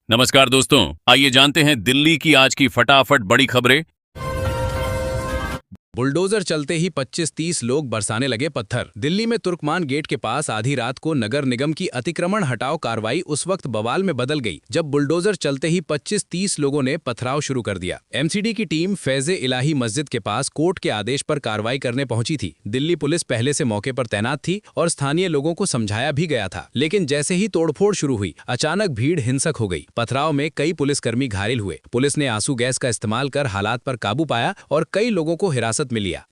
नमस्कार दोस्तों, आइए जानते हैं दिल्ली की आज की फटाफट बड़ी खबरें। बुलडोजर चलते ही 25-30 लोग बरसाने लगे पत्थर। दिल्ली में तुर्कमान गेट के पास आधी रात को नगर निगम की अतिक्रमण हटाओ कार्रवाई उस वक्त बवाल में बदल गई जब बुलडोजर चलते ही 25-30 लोगों ने पथराव शुरू कर दिया। एमसीडी की टीम फैजे इलाही मस्जिद के पास कोर्ट के आदेश पर कार्रवाई करने पहुंची थी। दिल्ली पुलिस पहले से मौके पर तैनात थी और स्थानीय लोगों को समझाया भी गया था, लेकिन जैसे ही तोड़फोड़ शुरू हुई अचानक भीड़ हिंसक हो गई। पथराव में कई पुलिसकर्मी घायल हुए। पुलिस ने आंसू गैस का इस्तेमाल कर हालात पर काबू पाया और कई लोगों को हिरासत में लिया।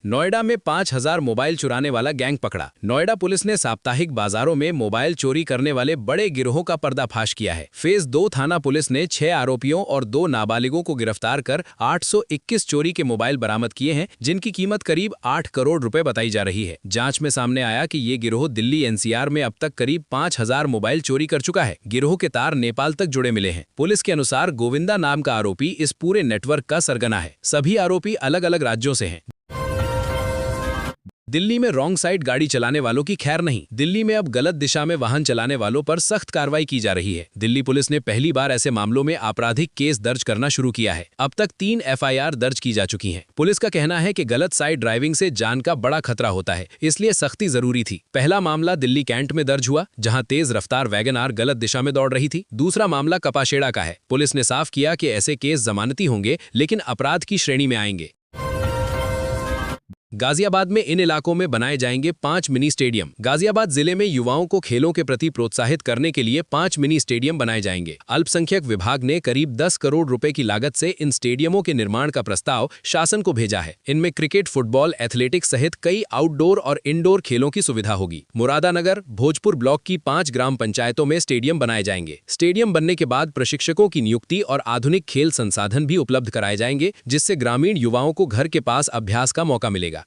नोएडा में 5000 मोबाइल चुराने वाला गैंग पकड़ा। नोएडा पुलिस ने साप्ताहिक बाजारों में मोबाइल चोरी करने वाले बड़े गिरोह का पर्दाफाश किया है। फेज 2 थाना पुलिस ने 6 आरोपियों और 2 नाबालिगों को गिरफ्तार कर 821 चोरी के मोबाइल बरामद किए हैं, जिनकी कीमत करीब 8 करोड़ रुपए बताई जा रही है। जांच में सामने आया कि ये गिरोह दिल्ली एनसीआर में अब तक करीब 5000 मोबाइल चोरी कर चुका है। गिरोह के तार नेपाल तक जुड़े मिले हैं। पुलिस के अनुसार गोविंदा नाम का आरोपी इस पूरे नेटवर्क का सरगना है। सभी आरोपी अलग अलग राज्यों से हैं। दिल्ली में रॉन्ग साइड गाड़ी चलाने वालों की खैर नहीं। दिल्ली में अब गलत दिशा में वाहन चलाने वालों पर सख्त कार्रवाई की जा रही है। दिल्ली पुलिस ने पहली बार ऐसे मामलों में आपराधिक केस दर्ज करना शुरू किया है। अब तक 3 एफआईआर दर्ज की जा चुकी हैं। पुलिस का कहना है कि गलत साइड ड्राइविंग से जान का बड़ा खतरा होता है, इसलिए सख्ती जरूरी थी। पहला मामला दिल्ली कैंट में दर्ज हुआ, जहां तेज रफ्तार वैगन आर गलत दिशा में दौड़ रही थी। दूसरा मामला कपाशेड़ा का है। पुलिस ने साफ किया कि ऐसे केस जमानती होंगे, लेकिन अपराध की श्रेणी में आएंगे। गाजियाबाद में इन इलाकों में बनाए जाएंगे 5 मिनी स्टेडियम। गाजियाबाद जिले में युवाओं को खेलों के प्रति प्रोत्साहित करने के लिए 5 मिनी स्टेडियम बनाए जाएंगे। अल्पसंख्यक विभाग ने करीब 10 करोड़ रुपए की लागत से इन स्टेडियमों के निर्माण का प्रस्ताव शासन को भेजा है। इनमें क्रिकेट, फुटबॉल, एथलेटिक्स सहित कई आउटडोर और इंडोर खेलों की सुविधा होगी। मुरादानगर, भोजपुर ब्लॉक की 5 ग्राम पंचायतों में स्टेडियम बनाए जाएंगे। स्टेडियम बनने के बाद प्रशिक्षकों की नियुक्ति और आधुनिक खेल संसाधन भी उपलब्ध कराए जाएंगे, जिससे ग्रामीण युवाओं को घर के पास अभ्यास का मौका मिलेगा।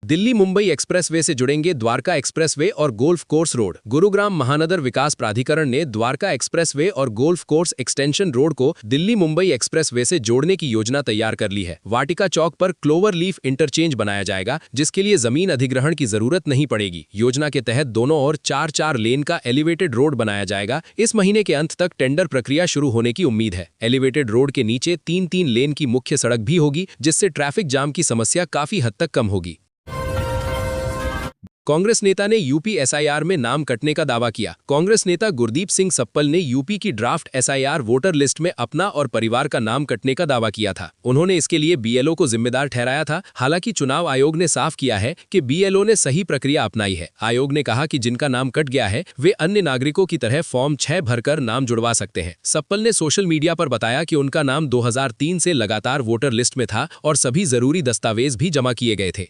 दिल्ली मुंबई एक्सप्रेसवे से जुड़ेंगे द्वारका एक्सप्रेसवे और गोल्फ कोर्स रोड। गुरुग्राम महानगर विकास प्राधिकरण ने द्वारका एक्सप्रेसवे और गोल्फ कोर्स एक्सटेंशन रोड को दिल्ली मुंबई एक्सप्रेसवे से जोड़ने की योजना तैयार कर ली है। वाटिका चौक पर क्लोवर लीफ इंटरचेंज बनाया जाएगा, जिसके लिए जमीन अधिग्रहण की जरूरत नहीं पड़ेगी। योजना के तहत दोनों ओर 4-4 लेन का एलिवेटेड रोड बनाया जाएगा। इस महीने के अंत तक टेंडर प्रक्रिया शुरू होने की उम्मीद है। एलिवेटेड रोड के नीचे 3-3 लेन की मुख्य सड़क भी होगी, जिससे ट्रैफिक जाम की समस्या काफी हद तक कम होगी। कांग्रेस नेता ने यूपी एसआईआर में नाम कटने का दावा किया। कांग्रेस नेता गुरदीप सिंह सप्पल ने यूपी की ड्राफ्ट एसआईआर वोटर लिस्ट में अपना और परिवार का नाम कटने का दावा किया था। उन्होंने इसके लिए बीएलओ को जिम्मेदार ठहराया था। हालांकि चुनाव आयोग ने साफ किया है कि बीएलओ ने सही प्रक्रिया अपनाई है। आयोग ने कहा कि जिनका नाम कट गया है वे अन्य नागरिकों की तरह फॉर्म 6 भरकर नाम जुड़वा सकते हैं। सप्पल ने सोशल मीडिया पर बताया कि उनका नाम 2003 से लगातार वोटर लिस्ट में था और सभी जरूरी दस्तावेज भी जमा किए गए थे।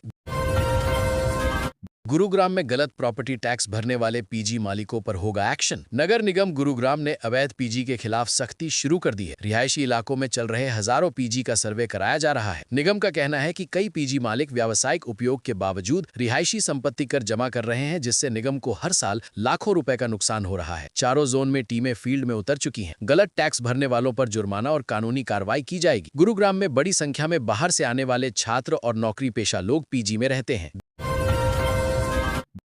गुरुग्राम में गलत प्रॉपर्टी टैक्स भरने वाले पीजी मालिकों पर होगा एक्शन। नगर निगम गुरुग्राम ने अवैध पीजी के खिलाफ सख्ती शुरू कर दी है। रिहायशी इलाकों में चल रहे हजारों पीजी का सर्वे कराया जा रहा है। निगम का कहना है कि कई पीजी मालिक व्यावसायिक उपयोग के बावजूद रिहायशी संपत्ति कर जमा कर रहे हैं, जिससे निगम को हर साल लाखों रुपए का नुकसान हो रहा है। चारों जोन में टीमें फील्ड में उतर चुकी हैं। गलत टैक्स भरने वालों पर जुर्माना और कानूनी कार्रवाई की जाएगी। गुरुग्राम में बड़ी संख्या में बाहर से आने वाले छात्र और नौकरी पेशा लोग पीजी में रहते हैं।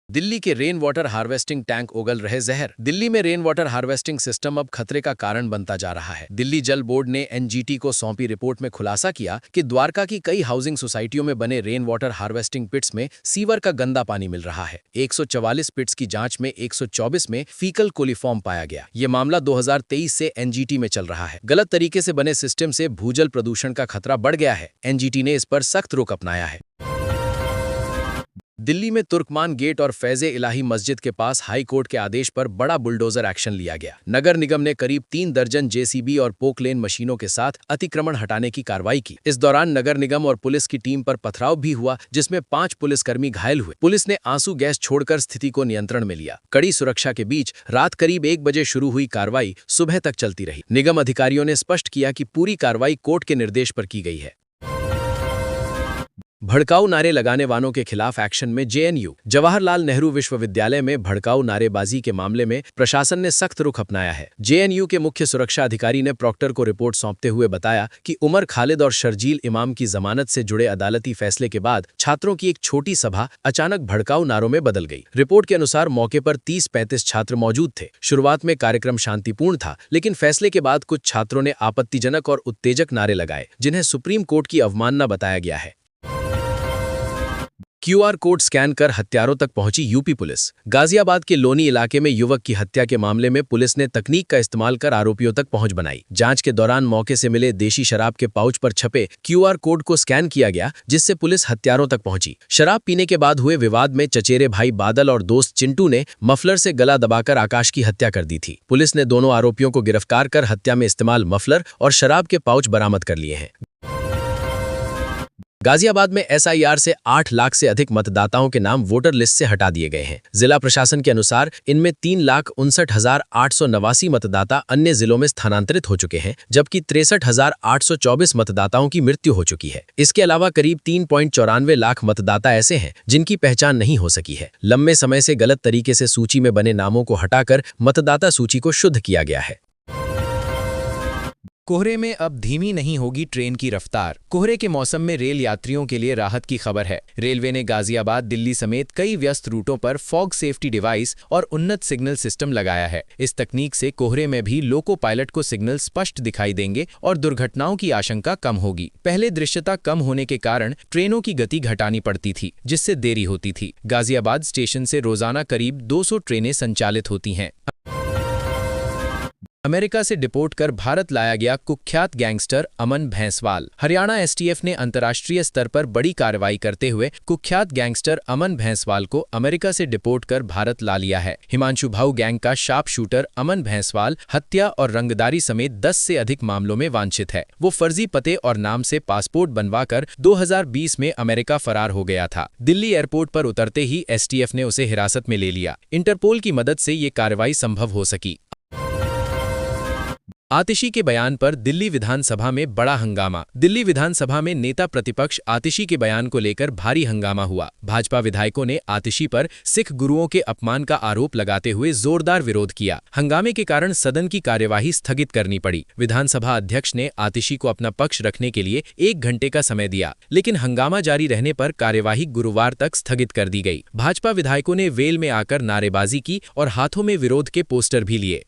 दिल्ली के रेन वाटर हार्वेस्टिंग टैंक उगल रहे जहर। दिल्ली में रेन वाटर हार्वेस्टिंग सिस्टम अब खतरे का कारण बनता जा रहा है। दिल्ली जल बोर्ड ने एनजीटी को सौंपी रिपोर्ट में खुलासा किया कि द्वारका की कई हाउसिंग सोसाइटियों में बने रेन वाटर हार्वेस्टिंग पिट्स में सीवर का गंदा पानी मिल रहा है। 144 पिट्स की जांच में 124 में फीकल कोलिफॉर्म पाया गया। ये मामला 2023 से एनजीटी में चल रहा है। गलत तरीके से बने सिस्टम से भूजल प्रदूषण का खतरा बढ़ गया है। एनजीटी ने इस पर सख्त रुख अपनाया है। दिल्ली में तुर्कमान गेट और फैजे इलाही मस्जिद के पास हाई कोर्ट के आदेश पर बड़ा बुलडोजर एक्शन लिया गया। नगर निगम ने करीब 3 दर्जन जेसीबी और पोकलेन मशीनों के साथ अतिक्रमण हटाने की कार्रवाई की। इस दौरान नगर निगम और पुलिस की टीम पर पथराव भी हुआ, जिसमें 5 पुलिसकर्मी घायल हुए। पुलिस ने आंसू गैस छोड़कर स्थिति को नियंत्रण में लिया। कड़ी सुरक्षा के बीच रात करीब 1 बजे शुरू हुई कार्रवाई सुबह तक चलती रही। निगम अधिकारियों ने स्पष्ट किया कि पूरी कार्रवाई कोर्ट के निर्देश पर की गई है। भड़काऊ नारे लगाने वालों के खिलाफ एक्शन में जेएनयू। जवाहरलाल नेहरू विश्वविद्यालय में भड़काऊ नारेबाजी के मामले में प्रशासन ने सख्त रुख अपनाया है। जेएनयू के मुख्य सुरक्षा अधिकारी ने प्रॉक्टर को रिपोर्ट सौंपते हुए बताया कि उमर खालिद और शर्जील इमाम की जमानत से जुड़े अदालती फैसले के बाद छात्रों की एक छोटी सभा अचानक भड़काऊ नारों में बदल गई। रिपोर्ट के अनुसार मौके पर 30-35 छात्र मौजूद थे। शुरुआत में कार्यक्रम शांतिपूर्ण था, लेकिन फैसले के बाद कुछ छात्रों ने आपत्तिजनक और उत्तेजक नारे लगाए, जिन्हें सुप्रीम कोर्ट की अवमानना बताया गया है। क्यूआर कोड स्कैन कर हत्यारों तक पहुंची यूपी पुलिस। गाजियाबाद के लोनी इलाके में युवक की हत्या के मामले में पुलिस ने तकनीक का इस्तेमाल कर आरोपियों तक पहुंच बनाई। जांच के दौरान मौके से मिले देशी शराब के पाउच पर छपे क्यूआर कोड को स्कैन किया गया, जिससे पुलिस हत्यारों तक पहुंची। शराब पीने के बाद हुए विवाद में चचेरे भाई बादल और दोस्त चिंटू ने मफलर से गला दबाकर आकाश की हत्या कर दी थी। पुलिस ने दोनों आरोपियों को गिरफ्तार कर हत्या में इस्तेमाल मफलर और शराब के पाउच बरामद कर लिए हैं। गाजियाबाद में एसआईआर से 8 लाख से अधिक मतदाताओं के नाम वोटर लिस्ट से हटा दिए गए हैं। जिला प्रशासन के अनुसार इनमें 3,59,889 मतदाता अन्य जिलों में स्थानांतरित हो चुके हैं, जबकि 63,824 मतदाताओं की मृत्यु हो चुकी है। इसके अलावा करीब 3.94 लाख मतदाता ऐसे हैं जिनकी पहचान नहीं हो सकी है। लंबे समय से गलत तरीके से सूची में बने नामों को हटाकर मतदाता सूची को शुद्ध किया गया है। कोहरे में अब धीमी नहीं होगी ट्रेन की रफ्तार। कोहरे के मौसम में रेल यात्रियों के लिए राहत की खबर है। रेलवे ने गाजियाबाद, दिल्ली समेत कई व्यस्त रूटों पर फॉग सेफ्टी डिवाइस और उन्नत सिग्नल सिस्टम लगाया है। इस तकनीक से कोहरे में भी लोको पायलट को सिग्नल स्पष्ट दिखाई देंगे और दुर्घटनाओं की आशंका कम होगी। पहले दृश्यता कम होने के कारण ट्रेनों की गति घटानी पड़ती थी, जिससे देरी होती थी। गाजियाबाद स्टेशन से रोजाना करीब 200 ट्रेनें संचालित होती हैं। अमेरिका से डिपोर्ट कर भारत लाया गया कुख्यात गैंगस्टर अमन भैंसवाल। हरियाणा एसटीएफ ने अंतर्राष्ट्रीय स्तर पर बड़ी कार्रवाई करते हुए कुख्यात गैंगस्टर अमन भैंसवाल को अमेरिका से डिपोर्ट कर भारत ला लिया है। हिमांशु भाऊ गैंग का शार्प शूटर अमन भैंसवाल हत्या और रंगदारी समेत 10 से अधिक मामलों में वांछित है। वो फर्जी पते और नाम से पासपोर्ट बनवाकर 2020 में अमेरिका फरार हो गया था। दिल्ली एयरपोर्ट पर उतरते ही एसटीएफ ने उसे हिरासत में ले लिया। इंटरपोल की मदद से ये कार्रवाई संभव हो सकी। आतिशी के बयान पर दिल्ली विधानसभा में बड़ा हंगामा। दिल्ली विधानसभा में नेता प्रतिपक्ष आतिशी के बयान को लेकर भारी हंगामा हुआ। भाजपा विधायकों ने आतिशी पर सिख गुरुओं के अपमान का आरोप लगाते हुए जोरदार विरोध किया। हंगामे के कारण सदन की कार्यवाही स्थगित करनी पड़ी। विधानसभा अध्यक्ष ने आतिशी को अपना पक्ष रखने के लिए 1 घंटे का समय दिया, लेकिन हंगामा जारी रहने पर कार्यवाही गुरुवार तक स्थगित कर दी गई। भाजपा विधायकों ने वेल में आकर नारेबाजी की और हाथों में विरोध के पोस्टर भी लिए।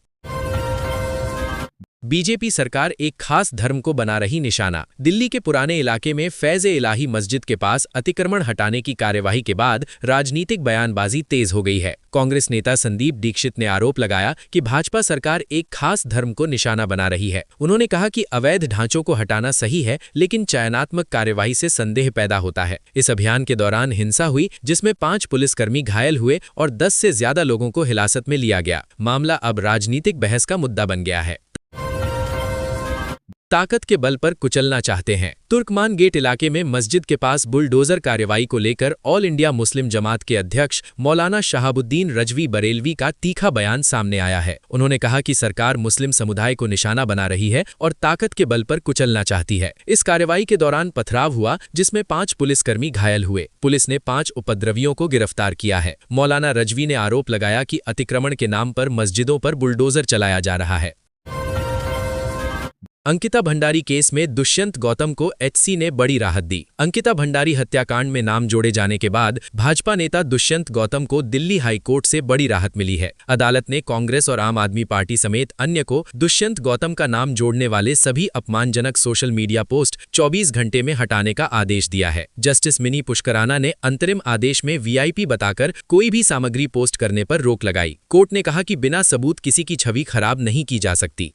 बीजेपी सरकार एक खास धर्म को बना रही निशाना। दिल्ली के पुराने इलाके में फैज़-ए-इलाही मस्जिद के पास अतिक्रमण हटाने की कार्यवाही के बाद राजनीतिक बयानबाजी तेज हो गई है। कांग्रेस नेता संदीप दीक्षित ने आरोप लगाया कि भाजपा सरकार एक खास धर्म को निशाना बना रही है। उन्होंने कहा कि अवैध ढांचों को हटाना सही है, लेकिन चयनात्मक कार्यवाही से संदेह पैदा होता है। इस अभियान के दौरान हिंसा हुई, जिसमें 5 पुलिसकर्मी घायल हुए और 10 से ज्यादा लोगों को हिरासत में लिया गया। मामला अब राजनीतिक बहस का मुद्दा बन गया है। ताकत के बल पर कुचलना चाहते हैं। तुर्कमान गेट इलाके में मस्जिद के पास बुलडोजर कार्रवाई को लेकर ऑल इंडिया मुस्लिम जमात के अध्यक्ष मौलाना शहाबुद्दीन रजवी बरेलवी का तीखा बयान सामने आया है। उन्होंने कहा कि सरकार मुस्लिम समुदाय को निशाना बना रही है और ताकत के बल पर कुचलना चाहती है। इस कार्रवाई के दौरान पथराव हुआ, जिसमें 5 पुलिसकर्मी घायल हुए। पुलिस ने 5 उपद्रवियों को गिरफ्तार किया है। मौलाना रजवी ने आरोप लगाया कि अतिक्रमण के नाम पर मस्जिदों पर बुलडोजर चलाया जा रहा है। अंकिता भंडारी केस में दुष्यंत गौतम को एचसी ने बड़ी राहत दी। अंकिता भंडारी हत्याकांड में नाम जोड़े जाने के बाद भाजपा नेता दुष्यंत गौतम को दिल्ली हाई कोर्ट से बड़ी राहत मिली है। अदालत ने कांग्रेस और आम आदमी पार्टी समेत अन्य को दुष्यंत गौतम का नाम जोड़ने वाले सभी अपमानजनक सोशल मीडिया पोस्ट 24 घंटे में हटाने का आदेश दिया है। जस्टिस मिनी पुष्कराना ने अंतरिम आदेश में वीआईपी बताकर कोई भी सामग्री पोस्ट करने पर रोक लगाई। कोर्ट ने कहा कि बिना सबूत किसी की छवि खराब नहीं की जा सकती।